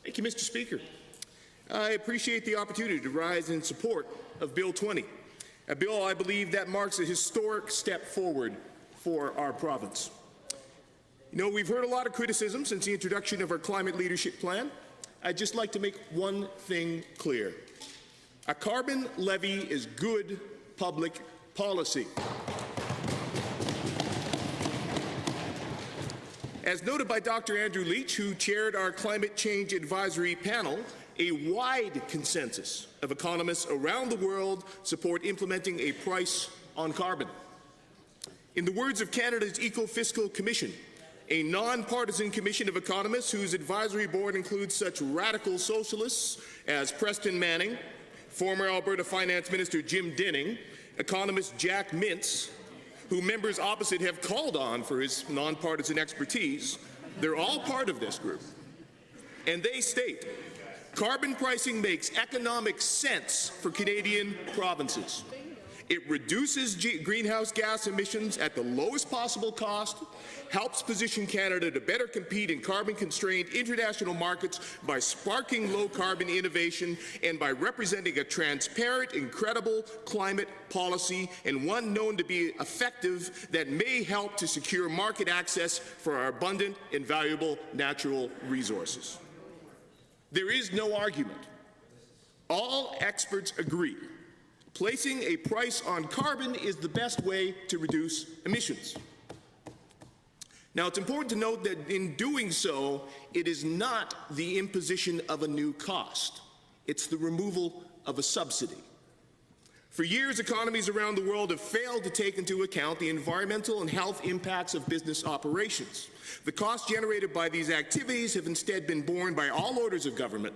Thank you, Mr. Speaker. I appreciate the opportunity to rise in support of Bill 20, a bill I believe that marks a historic step forward for our province. You know, we've heard a lot of criticism since the introduction of our climate leadership plan. I'd just like to make one thing clear. A carbon levy is good public policy. As noted by Dr. Andrew Leach, who chaired our climate change advisory panel, a wide consensus of economists around the world support implementing a price on carbon. In the words of Canada's Eco-Fiscal Commission, a non-partisan commission of economists whose advisory board includes such radical socialists as Preston Manning, former Alberta Finance Minister Jim Dinning, economist Jack Mintz, who members opposite have called on for his non-partisan expertise, they're all part of this group. And they state, carbon pricing makes economic sense for Canadian provinces. It reduces greenhouse gas emissions at the lowest possible cost, helps position Canada to better compete in carbon-constrained international markets by sparking low-carbon innovation and by representing a transparent and credible climate policy, and one known to be effective that may help to secure market access for our abundant and valuable natural resources. There is no argument. All experts agree. Placing a price on carbon is the best way to reduce emissions. Now, it's important to note that in doing so, it is not the imposition of a new cost. It's the removal of a subsidy. For years, economies around the world have failed to take into account the environmental and health impacts of business operations. The costs generated by these activities have instead been borne by all orders of government,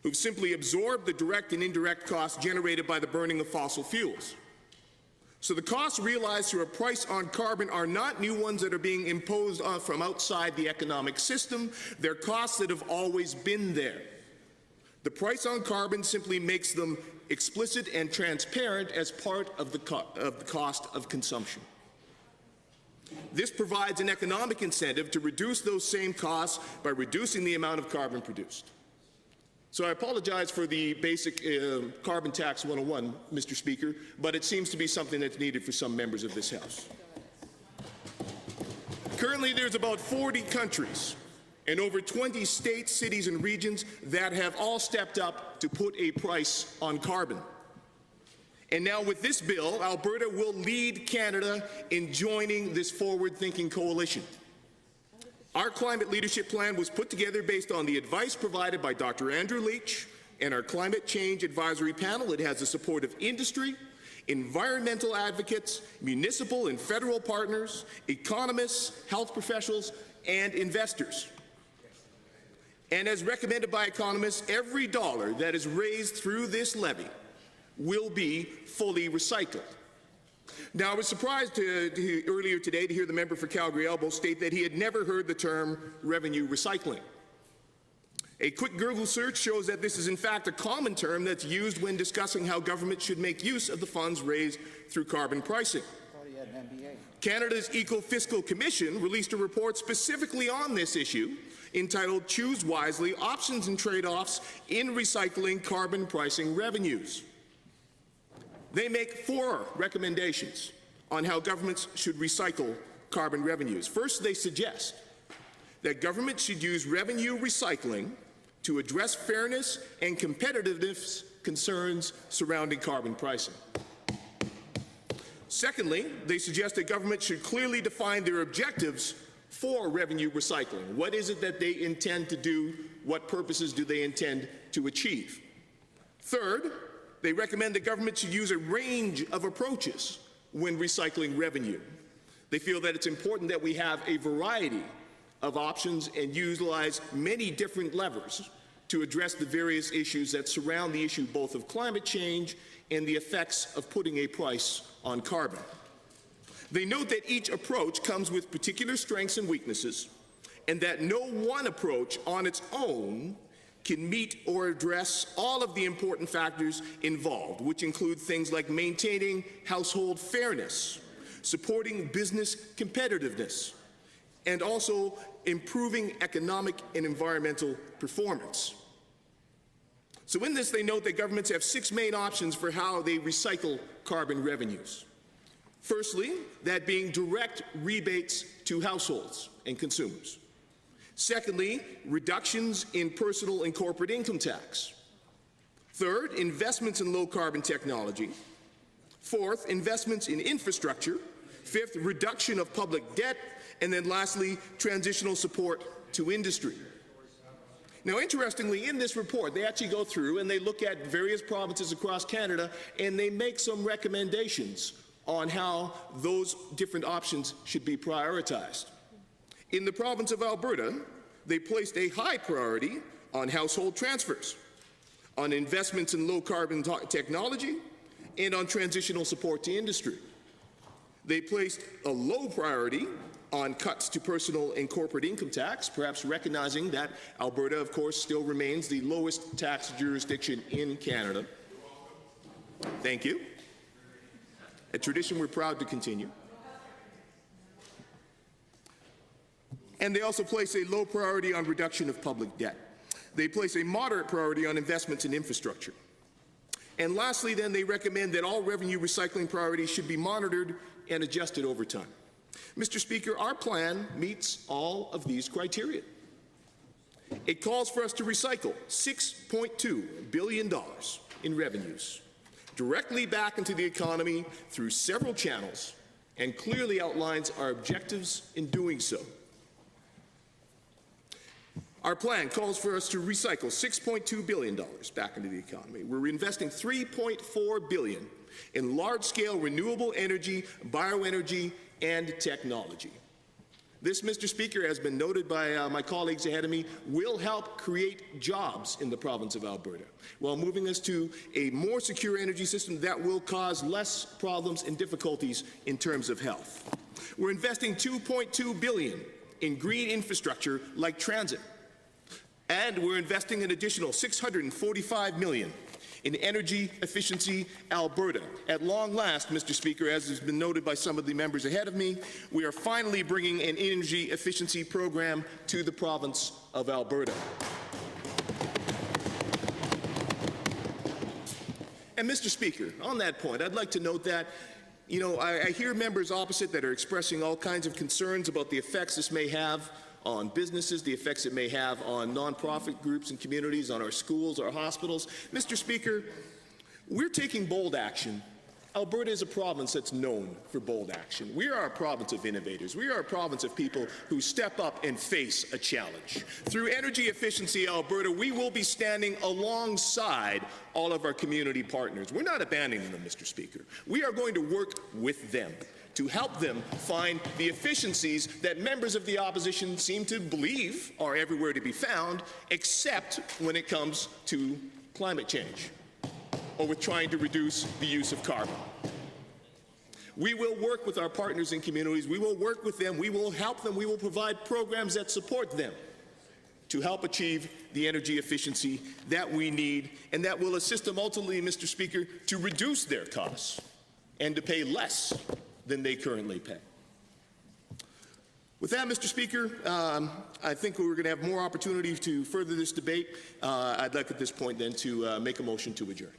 who've simply absorbed the direct and indirect costs generated by the burning of fossil fuels. So the costs realized through a price on carbon are not new ones that are being imposed from outside the economic system. They're costs that have always been there. The price on carbon simply makes them explicit and transparent as part of the cost of consumption. This provides an economic incentive to reduce those same costs by reducing the amount of carbon produced. So I apologize for the basic carbon tax 101, Mr. Speaker, but it seems to be something that's needed for some members of this House. Currently, there's about 40 countries and over 20 states, cities, and regions that have all stepped up to put a price on carbon. And now with this bill, Alberta will lead Canada in joining this forward-thinking coalition. Our climate leadership plan was put together based on the advice provided by Dr. Andrew Leach and our climate change advisory panel. It has the support of industry, environmental advocates, municipal and federal partners, economists, health professionals, and investors. And as recommended by economists, every dollar that is raised through this levy will be fully recycled. Now, I was surprised earlier today to hear the member for Calgary Elbow state that he had never heard the term revenue recycling. A quick Google search shows that this is in fact a common term that's used when discussing how government should make use of the funds raised through carbon pricing. Canada's Eco-Fiscal Commission released a report specifically on this issue entitled Choose Wisely, Options and Trade-offs in Recycling Carbon Pricing Revenues. They make 4 recommendations on how governments should recycle carbon revenues. First, they suggest that government should use revenue recycling to address fairness and competitiveness concerns surrounding carbon pricing. Secondly, they suggest that government should clearly define their objectives for revenue recycling. What is it that they intend to do? What purposes do they intend to achieve? Third, they recommend that government should use a range of approaches when recycling revenue. They feel that it's important that we have a variety of options and utilize many different levers to address the various issues that surround the issue both of climate change and the effects of putting a price on carbon. They note that each approach comes with particular strengths and weaknesses, and that no one approach on its own can meet or address all of the important factors involved, which include things like maintaining household fairness, supporting business competitiveness, and also improving economic and environmental performance. So in this, they note that governments have 6 main options for how they recycle carbon revenues. Firstly, that being direct rebates to households and consumers. Secondly, reductions in personal and corporate income tax. Third, investments in low-carbon technology. Fourth, investments in infrastructure. Fifth, reduction of public debt. And then lastly, transitional support to industry. Now, interestingly, in this report, they actually go through and they look at various provinces across Canada and they make some recommendations on how those different options should be prioritized. In the province of Alberta, they placed a high priority on household transfers, on investments in low-carbon technology, and on transitional support to industry. They placed a low priority on cuts to personal and corporate income tax, perhaps recognizing that Alberta, of course, still remains the lowest tax jurisdiction in Canada. Thank you. A tradition we're proud to continue. And they also place a low priority on reduction of public debt. They place a moderate priority on investments in infrastructure. And lastly, then, they recommend that all revenue recycling priorities should be monitored and adjusted over time. Mr. Speaker, our plan meets all of these criteria. It calls for us to recycle $6.2 billion in revenues directly back into the economy through several channels and clearly outlines our objectives in doing so. Our plan calls for us to recycle $6.2 billion back into the economy. We're investing $3.4 billion in large-scale renewable energy, bioenergy, and technology. This, Mr. Speaker, has been noted by my colleagues ahead of me, will help create jobs in the province of Alberta, while moving us to a more secure energy system that will cause less problems and difficulties in terms of health. We're investing $2.2 billion in green infrastructure like transit. And we're investing an additional $645 million in Energy Efficiency Alberta. At long last, Mr. Speaker, as has been noted by some of the members ahead of me, we are finally bringing an energy efficiency program to the province of Alberta. And Mr. Speaker, on that point, I'd like to note that I hear members opposite that are expressing all kinds of concerns about the effects this may have on businesses, the effects it may have on nonprofit groups and communities, on our schools, our hospitals. Mr. Speaker, we're taking bold action. Alberta is a province that's known for bold action. We are a province of innovators. We are a province of people who step up and face a challenge. Through Energy Efficiency Alberta, we will be standing alongside all of our community partners. We're not abandoning them, Mr. Speaker. We are going to work with them to help them find the efficiencies that members of the opposition seem to believe are everywhere to be found, except when it comes to climate change or with trying to reduce the use of carbon. We will work with our partners in communities. We will work with them. We will help them. We will provide programs that support them to help achieve the energy efficiency that we need and that will assist them ultimately, Mr. Speaker, to reduce their costs and to pay less than they currently pay. With that, Mr. Speaker, I think we're going to have more opportunity to further this debate. I'd like at this point then to make a motion to adjourn.